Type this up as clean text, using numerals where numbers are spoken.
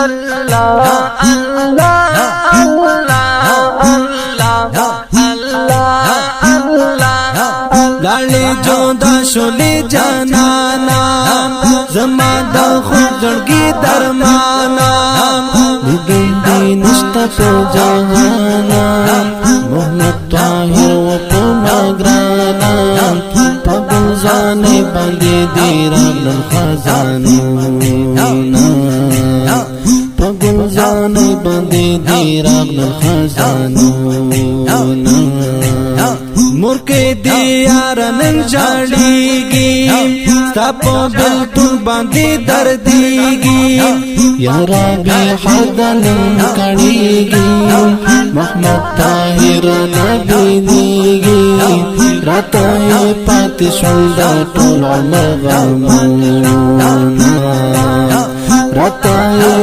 Allah Allah لالی جودا شولی جانانا زما د خوږړګي درمانا لیدل دې نشته په جهانا محمد طاهر و په مګرانا په ځانې باندې دې رب خزانو په ځانې باندې دې رب خزانو مرکه دی یار نن جاړيږي تاسو بالکل باندې درديږي یار به حد نن کړيږي محمد طاهر نبی دیږي راته پات شول دا ټول عمر غمونه راته